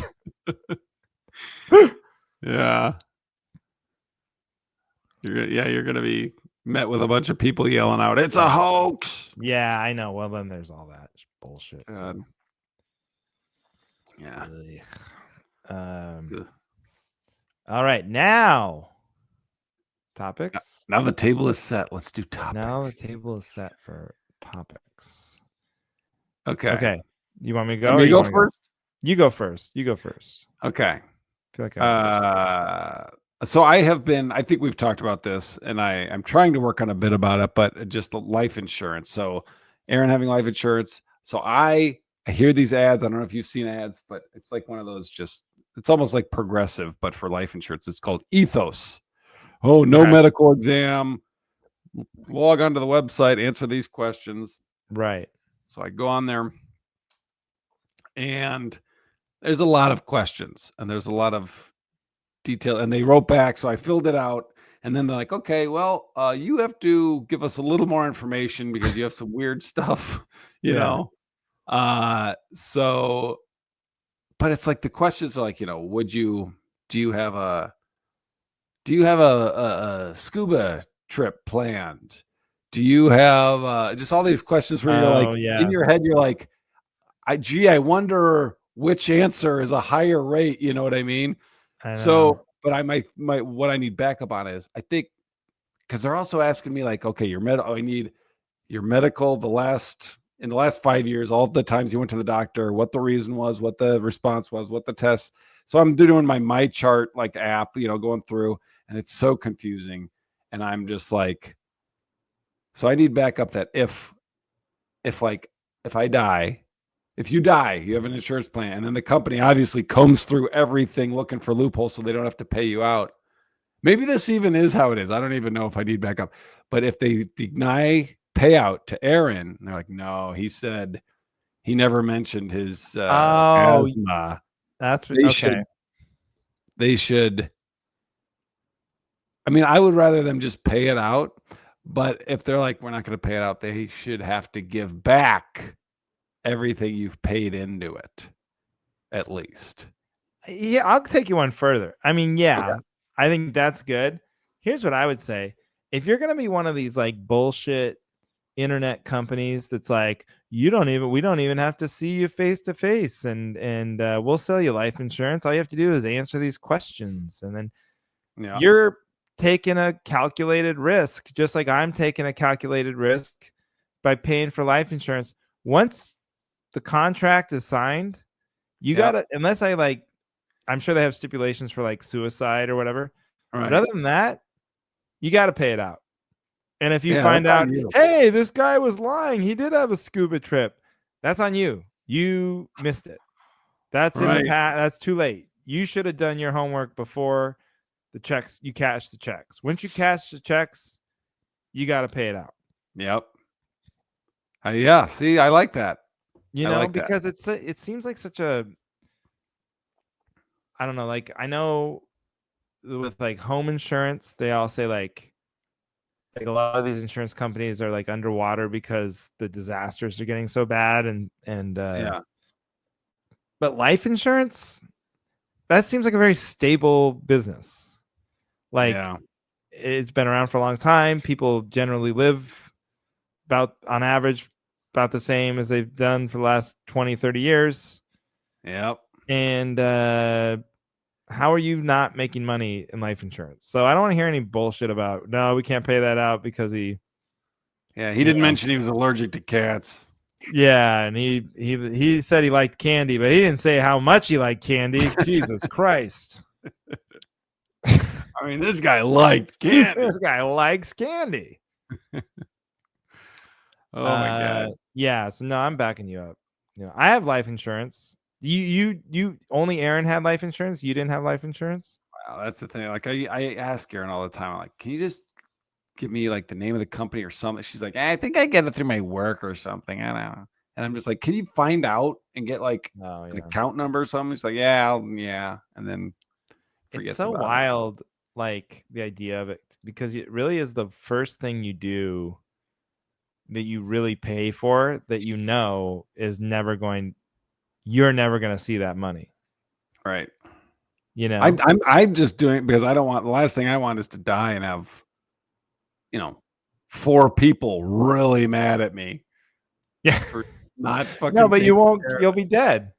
Yeah. You're going to be met with a bunch of people yelling out, "It's a hoax." Yeah, I know. Well, then there's all that bullshit. Yeah. All right, now topics. Now the table is set. Let's do topics. Now the table is set for topics. Okay. Okay. You want me to go? Want me to go first? You go first. You go first. Okay. I feel like so I think we've talked about this, and I'm trying to work on a bit about it, but just the life insurance. So Aaron having life insurance. So I hear these ads. I don't know if you've seen ads, but it's like one of those it's almost like Progressive, but for life insurance. It's called Ethos. Oh, no medical exam. Log onto the website, answer these questions. Right. So I go on there, and there's a lot of questions, and there's a lot of detail, and they wrote back. So I filled it out, and then they're like, okay, well, you have to give us a little more information because you have some weird stuff, you know? So, but it's like the questions are like, do you have a scuba trip planned? Do you have just all these questions where you're like, in your head, you're like, I wonder which answer is a higher rate. You know what I mean? So, but what I need backup on is, I think, because they're also asking me like, okay, I need your medical, in the last 5 years, all the times you went to the doctor, what the reason was, what the response was, what the test. So I'm doing my chart like app, going through, and it's so confusing. And I'm just like, so I need backup that if I die, if you die, you have an insurance plan, and then the company obviously combs through everything looking for loopholes so they don't have to pay you out. Maybe this even is how it is. I don't even know if I need backup. But if they deny payout to Aaron, they're like, no, he said he never mentioned his asthma. They should. I mean, I would rather them just pay it out. But if they're like, we're not going to pay it out, they should have to give back everything you've paid into it, at least. Yeah, I'll take you one further. I mean, I think that's good. Here's what I would say. If you're going to be one of these like bullshit internet companies that's like, we don't even have to see you face to face, and we'll sell you life insurance. All you have to do is answer these questions, and then you're taking a calculated risk, just like I'm taking a calculated risk by paying for life insurance. Once the contract is signed, you gotta, unless I'm sure they have stipulations for like suicide or whatever. Right. But other than that, you got to pay it out. And if you find out, hey, this guy was lying, he did have a scuba trip, that's on you. You missed it. That's in the past. That's too late. You should have done your homework before you cash the checks. Once you cash the checks, you got to pay it out. Yep. Yeah. See, I like that. Because it seems like such a, I don't know, like I know with like home insurance, they all say like a lot of these insurance companies are like underwater because the disasters are getting so bad, and but life insurance, that seems like a very stable business. Like it's been around for a long time. People generally live on average about the same as they've done for the last 20, 30 years. Yep. And how are you not making money in life insurance? So I don't want to hear any bullshit about, no, we can't pay that out because he didn't mention he was allergic to cats. Yeah, and he said he liked candy, but he didn't say how much he liked candy. Jesus Christ. I mean, this guy liked candy. This guy likes candy. Oh my God. Yeah, so no, I'm backing you up. I have life insurance. You only Aaron had life insurance? You didn't have life insurance? Wow, that's the thing. Like I ask Aaron all the time, I'm like, can give me like the name of the company or something. She's like, I think I get it through my work or something. I don't know. And I'm just like, can you find out and get like an account number or something? She's like, yeah. And then forgets it's so about wild, like the idea of it, because it really is the first thing you do that you really pay for that is you're never going to see that money. Right. I'm just doing it because I don't want, the last thing I want is to die and have, 4 people really mad at me. Yeah. For not fucking. No, but you'll be dead.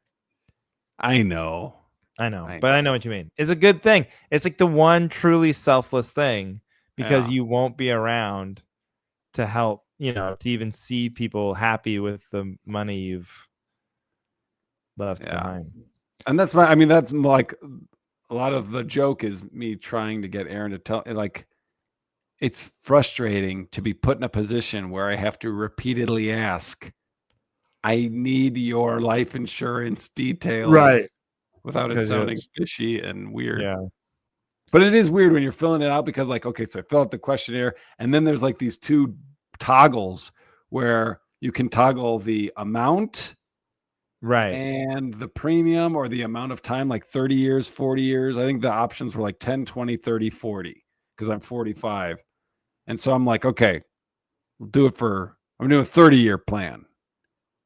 I know. But I know what you mean. It's a good thing. It's like the one truly selfless thing, because you won't be around to help, to even see people happy with the money you've left behind. And that's that's like a lot of the joke is me trying to get Aaron to tell, like, it's frustrating to be put in a position where I have to repeatedly ask, I need your life insurance details. Right. Without it sounding fishy and weird. Yeah. But it is weird when you're filling it out because, like, okay, so I fill out the questionnaire and then there's like these 2 toggles where you can toggle the amount, right, and the premium or the amount of time, like 30 years, 40 years. I think the options were like 10, 20, 30, 40 because I'm 45. And so I'm like, okay, we'll do it I'm doing a 30-year plan.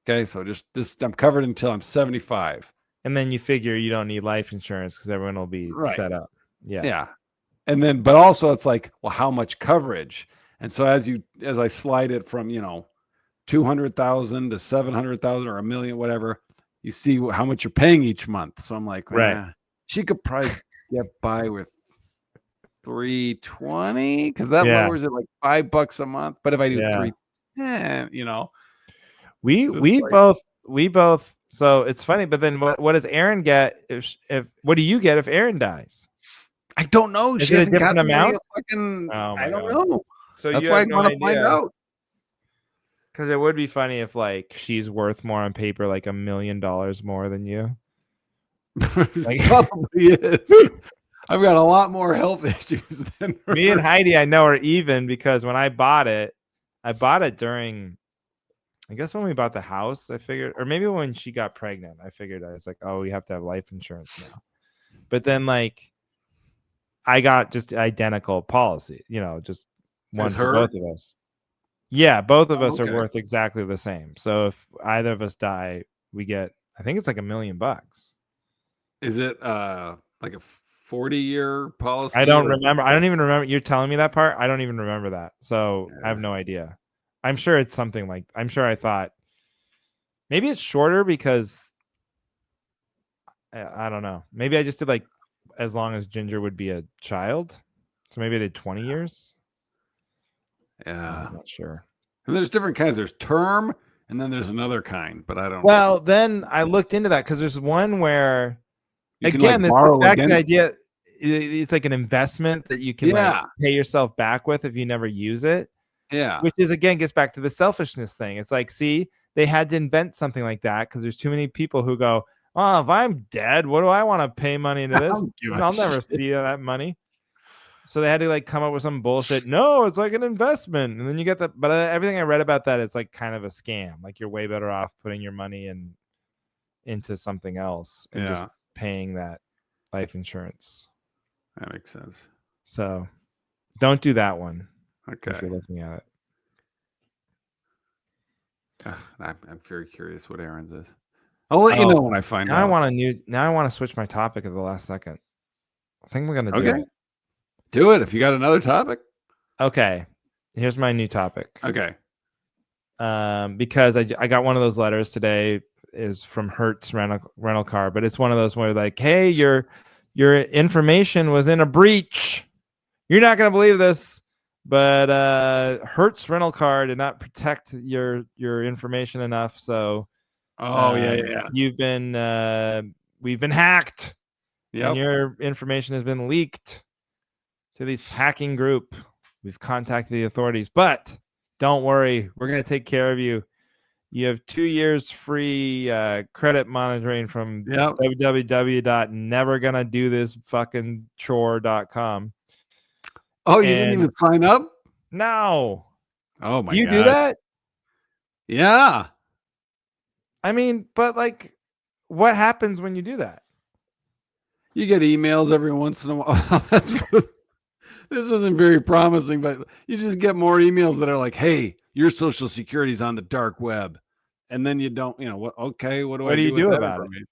Okay, so just this, I'm covered until I'm 75. And then you figure you don't need life insurance because everyone will be set up. Yeah. And then, but also it's like, well, how much coverage? And so as I slide it from, 200,000 to 700,000 or $1 million, whatever, you see how much you're paying each month. So I'm like, she could probably get by with 320 because that lowers it like $5 a month. But if I do 310, we both. So it's funny, but then what does Aaron get if what do you get if Aaron dies? I don't know. Is she it hasn't a different amount? I don't know. So that's why I want to find out. Because it would be funny if like she's worth more on paper, like $1 million more than you. Like, probably is. I've got a lot more health issues than her. Me and Heidi, I know, are even because when I bought it during, I guess when we bought the house, I figured, or maybe when she got pregnant, I figured I was like, oh, we have to have life insurance now. But then like I got just identical policy, just one for both of us. Yeah, both of us are worth exactly the same. So if either of us die, we get, I think it's like $1 million. Is it like a 40-year policy? I don't remember. I don't even remember. You're telling me that part? I don't even remember that. So I have no idea. I'm sure it's something like, I'm sure I thought maybe it's shorter because I don't know. Maybe I just did like as long as Ginger would be a child. So maybe I did 20 years. Yeah. I'm not sure. And there's different kinds. There's term and then there's another kind, but I don't know. Well, then I looked into that because there's one where, again, this gets back to the idea. It's like an investment that you can like pay yourself back with if you never use it. Yeah. Which is, again, gets back to the selfishness thing. It's like, see, they had to invent something like that because there's too many people who go, oh, if I'm dead, what do I want to pay money into this? I'll never see that money. So they had to like come up with some bullshit. No, it's like an investment. And then you get that. But everything I read about that, it's like kind of a scam. Like you're way better off putting your money into something else and just paying that life insurance. That makes sense. So don't do that one. Okay. If you're looking at it. I'm very curious what Aaron's is. I'll let you know when I find out. Now I want to switch my topic at the last second. I think we're gonna do it. Do it if you got another topic. Okay. Here's my new topic. Okay. Because I got one of those letters today, is from Hertz rental car, but it's one of those where like, hey, your information was in a breach. You're not gonna believe this, but Hertz rental car did not protect your information enough, so we've been hacked. And your information has been leaked to this hacking group. We've contacted the authorities, but don't worry, we're going to take care of you. You have 2 years free credit monitoring from www.nevergonnadothis.com. Oh, you didn't even sign up? No. Oh my Do you do gosh. that? Yeah. I mean, but like, what happens when you do that? You get emails every once in a while. This isn't very promising, but you just get more emails that are like, "Hey, your social security's on the dark web," and then you don't. What? Okay, what do What I do you do with do that about it? information?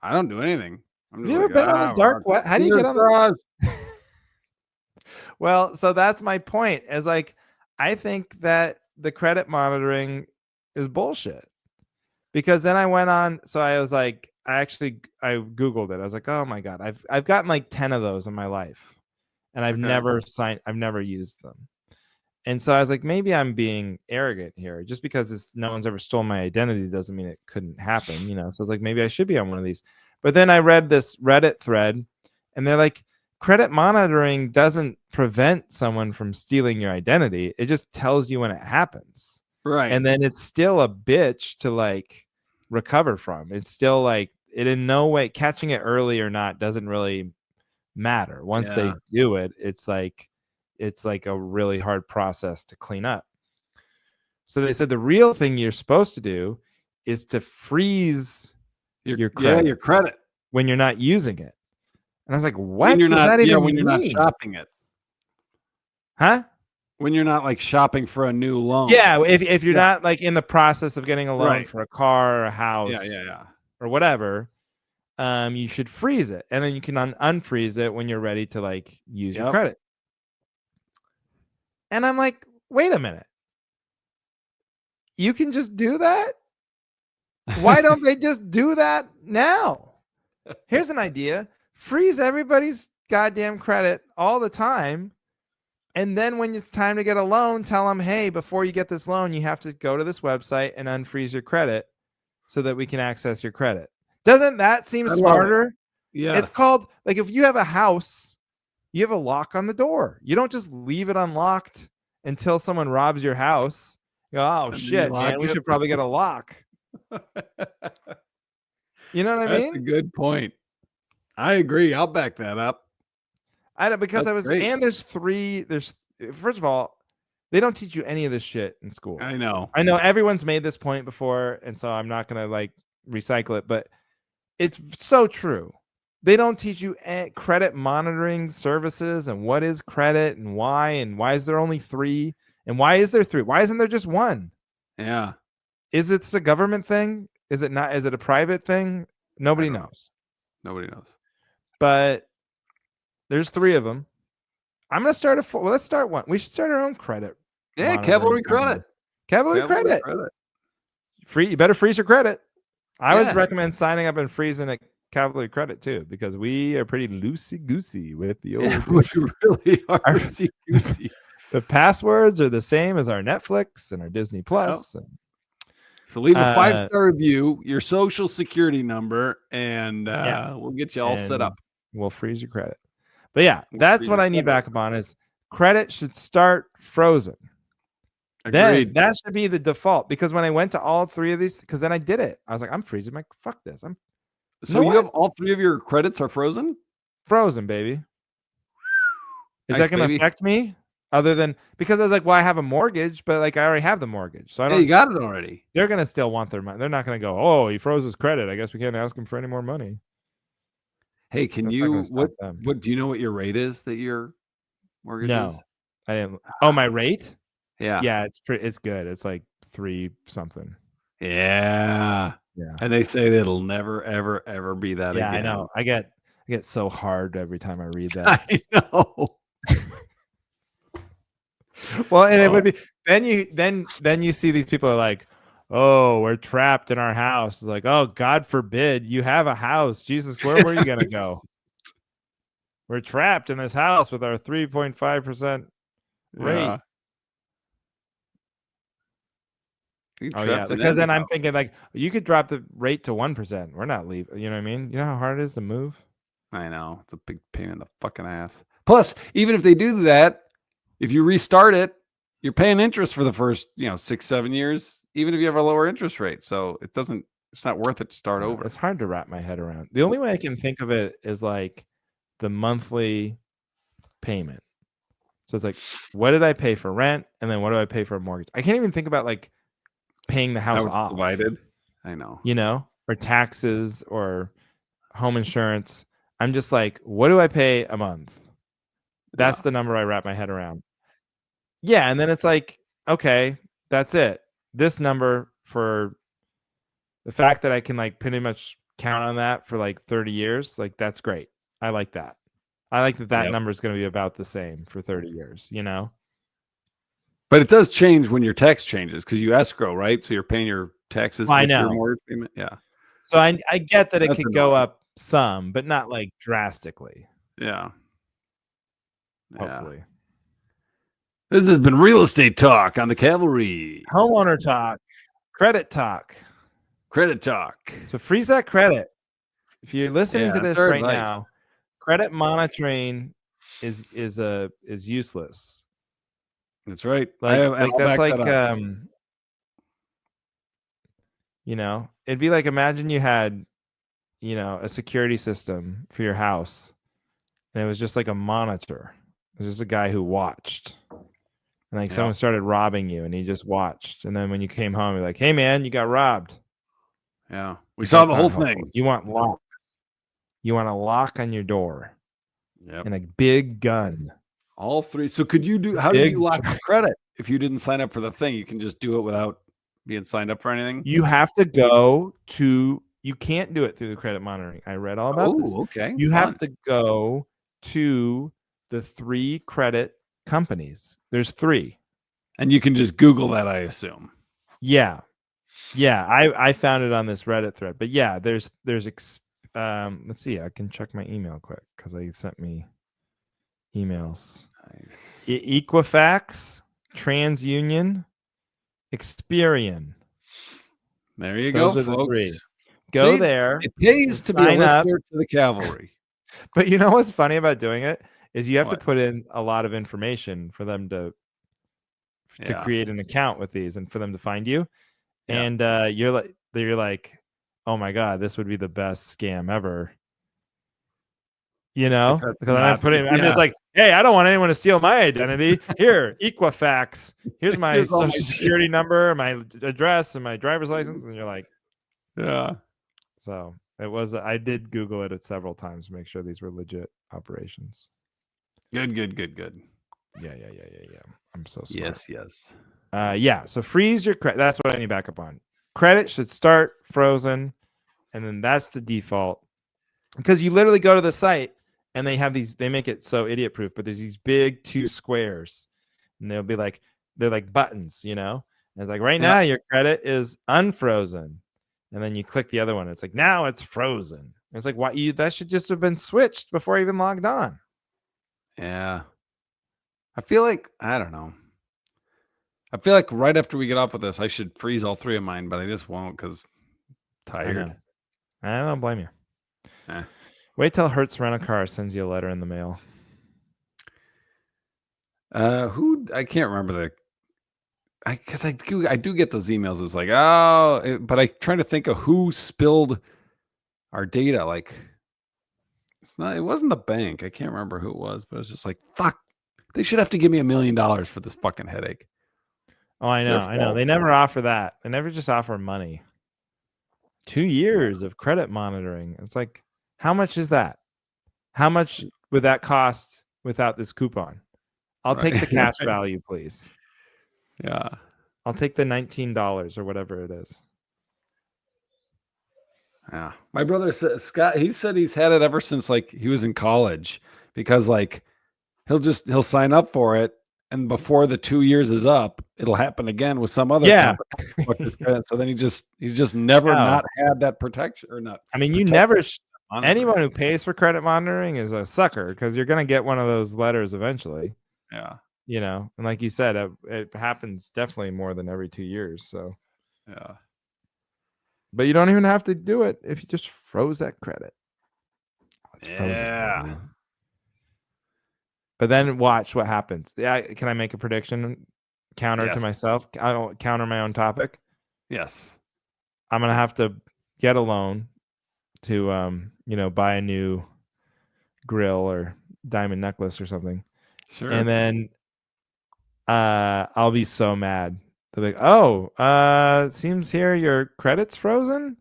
I don't do anything. I'm Have just you ever like, been on the dark well, web? How do you fingers get on the crossed. Well, so that's my point. Is like, I think that the credit monitoring is bullshit. Because then I went on, so I was like, I Googled it. I was like, oh my God, I've gotten like 10 of those in my life. And I've Okay. never used them. And so I was like, maybe I'm being arrogant here. Just because no one's ever stolen my identity doesn't mean it couldn't happen, So I was like, maybe I should be on one of these. But then I read this Reddit thread, and they're like, credit monitoring doesn't prevent someone from stealing your identity. It just tells you when it happens. Right. And then it's still a bitch to like recover from. It's still like, it in no way, catching it early or not doesn't really matter. Once they do it, it's like a really hard process to clean up. So they said the real thing you're supposed to do is to freeze your credit when you're not using it. And I was like, what when you're does not, that even when you're not mean? shopping it, Huh? when you're not like shopping for a new loan. Yeah, if you're not like in the process of getting a loan Right. for a car or a house, Yeah. or whatever, you should freeze it, and then you can unfreeze it when you're ready to like use your credit. And I'm like, wait a minute. You can just do that? Why don't they just do that now? Here's an idea. Freeze everybody's goddamn credit all the time. And then when it's time to get a loan, tell them, hey, before you get this loan, you have to go to this website and unfreeze your credit so that we can access your credit. Doesn't that seem smarter? Yes. It's called, like, if you have a house, you have a lock on the door. You don't just leave it unlocked until someone robs your house. You go, oh, shit, man, we should probably get a lock. You know what I mean? That's a good point. I agree. I'll back that up. There's first of all, they don't teach you any of this shit in school. I know everyone's made this point before, and so I'm not gonna like recycle it, but it's so true. They don't teach you credit monitoring services and what is credit and why is there only 3 and why is there 3? Why isn't there just 1? Yeah. Is it a government thing? Is it not? Is it a private thing? Nobody knows. Nobody knows. But there's 3 of them. I'm gonna start let's start one. We should start our own credit. Yeah, Cavalry credit. Cavalry credit. Free. You better freeze your credit. I would recommend signing up and freezing a Cavalry credit too, because we are pretty loosey goosey with the old. Yeah, we really are loosey goosey. The passwords are the same as our Netflix and our Disney Plus. Yep. So leave a 5-star review, your social security number, and we'll get you all set up. We'll freeze your credit. But that's what I need backup on is credit should start frozen. Agreed. Then that should be the default, because when I went to all 3 of these, because then I did it. I was like, I'm freezing my fuck this. So you have all 3 of your credits are frozen? Frozen, baby. Is that going to affect me? Other than, because I was like, well, I have a mortgage, but like I already have the mortgage. So I don't. You got it already. They're going to still want their money. They're not going to go, oh, he froze his credit. I guess we can't ask him for any more money. Hey, can you, what do you know what your rate is that your mortgage is? I didn't. Oh, my rate? Yeah. Yeah, it's good. It's like 3 something. Yeah. And they say that it'll never, ever, ever be that again. Yeah, I know. I get so hard every time I read that. I know. Well, and it would be then you see these people are like, oh, we're trapped in our house. It's like, oh, God forbid you have a house. Jesus, where were you gonna go? We're trapped in this house with our 3.5% rate. Yeah. Oh yeah, because then I'm thinking like you could drop the rate to 1%. We're not leaving. You know what I mean? You know how hard it is to move? I know. It's a big pain in the fucking ass. Plus, even if they do that, if you restart it, you're paying interest for the first, 6-7 years, even if you have a lower interest rate. So it's not worth it to start over. It's hard to wrap my head around. The only way I can think of it is like the monthly payment. So it's like, what did I pay for rent? And then what do I pay for a mortgage? I can't even think about like paying the house How it's off. divided. I know. Or taxes or home insurance. I'm just like, what do I pay a month? That's the number I wrap my head around. Yeah, and then it's like, okay, that's it. This number for the fact that I can like pretty much count on that for like 30 years, like that's great. I like that. I like that number is going to be about the same for 30 years, But it does change when your tax changes because you escrow, right? So you're paying your taxes with your mortgage payment. Yeah. So I get that it could go up some, but not like drastically. Yeah. Hopefully. This has been Real Estate Talk on the Cavalry. Homeowner talk. Credit talk. Credit talk. So freeze that credit. If you're listening to this right now, credit monitoring is useless. That's right. It'd be like, imagine you had, a security system for your house, and it was just like a monitor. It was just a guy who watched. And like someone started robbing you and he just watched. And then when you came home, you're like, hey man, you got robbed. Yeah. We saw the whole thing. You want locks. You want a lock on your door. Yep. And a big gun. All three. So how do you lock your credit if you didn't sign up for the thing? You can just do it without being signed up for anything? You have to go to, you can't do it through the credit monitoring. I read all about this. Okay. You have to go to the 3 credit companies. There's 3. And you can just Google that, I assume. Yeah. Yeah. I found it on this Reddit thread. But yeah, let's see. I can check my email quick because they sent me emails. Nice. Equifax, TransUnion, Experian. There you go, folks. The 3. Go there. It pays to be a listener to the Cavalry. But you know what's funny about doing it is you have to put in a lot of information for them to create an account with these and for them to find you. Yeah. And you're like, oh my God, this would be the best scam ever. Because I'm just like, hey, I don't want anyone to steal my identity. Here, Equifax. Here's my social security number, my address, and my driver's license. And you're like, yeah. So I did Google it several times to make sure these were legit operations. Good. Yeah. I'm so smart. Yes. Yeah. So freeze your credit. That's what I need backup on. Credit should start frozen, and then that's the default. Because you literally go to the site and they have they make it so idiot proof, but there's these big 2 squares, and they'll be like, they're like buttons, And it's like, right now your credit is unfrozen. And then you click the other one. It's like, now it's frozen. And it's like, why? That should just have been switched before I even logged on. Yeah. I feel like, I don't know. I feel like right after we get off with this, I should freeze all 3 of mine, but I just won't because I'm tired. I don't blame you. Wait till Hertz Rent-A-Car sends you a letter in the mail. I can't remember because I do get those emails. It's like, but I'm trying to think of who spilled our data. Like, it wasn't the bank. I can't remember who it was, but it's just like, fuck, they should have to give me $1 million for this fucking headache. Oh, I know. They never offer that. They never just offer money. 2 years of credit monitoring. It's like, how much is that? How much would that cost without this coupon? I'll take the cash value, please. Yeah. I'll take the $19 or whatever it is. Yeah. My brother Scott, he said he's had it ever since like he was in college because like he'll sign up for it and before the 2 years is up, it'll happen again with some other company. So then he's just never not had that protection or not. I mean, you never anyone who pays for credit monitoring is a sucker because you're going to get one of those letters eventually. Yeah. And like you said, it happens definitely more than every 2 years. So, yeah. But you don't even have to do it if you just froze that credit. Yeah. But then watch what happens. Yeah. Can I make a prediction? Counter to myself? I don't counter my own topic. Yes. I'm going to have to get a loan to, buy a new grill or diamond necklace or something. Sure. And then I'll be so mad. They'll be like, oh, seems here your credit's frozen.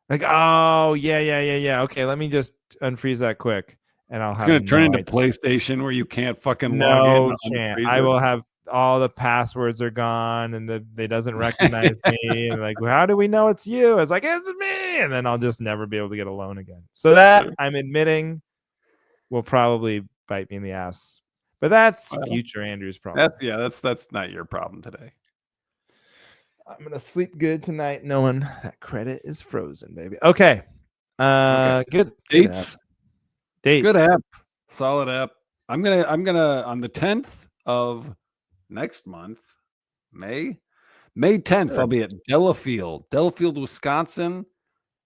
Like, oh yeah. Okay, let me just unfreeze that quick, and I'll It's have gonna turn no into idea. PlayStation where you can't fucking log in No to chance. unfreeze I it. will have all the passwords are gone, and they doesn't recognize me. And like, well, how do we know it's you? It's like it's me, and then I'll just never be able to get a loan again. So that I'm admitting will probably bite me in the ass. But that's Well, future Andrew's problem. That's not your problem today. I'm gonna sleep good tonight, knowing that credit is frozen, baby. Okay. Okay. Good. Dates. Dates. Good app. Solid app. I'm gonna on the 10th of next month, May 10th, Sure. I'll be at Delafield, Wisconsin.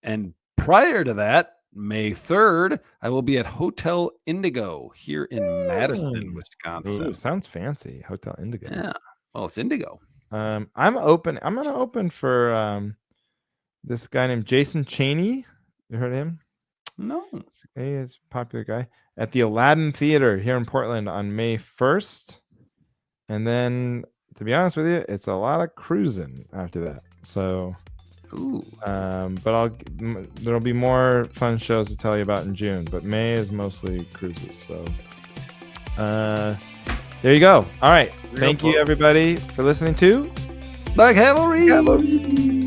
And prior to that, May 3rd, I will be at Hotel Indigo here in Madison, Ooh, Wisconsin. sounds fancy. Hotel Indigo. Yeah. Well, it's Indigo. I'm open. I'm gonna open for this guy named Jason Chaney. You heard of him? No. He is a popular guy at the Aladdin Theater here in Portland on May 1st. And then, to be honest with you, it's a lot of cruising after that. So, Ooh. but there'll be more fun shows to tell you about in June. But May is mostly cruises. So, there you go. All right. Thank you, everybody, for listening to The Cavalry.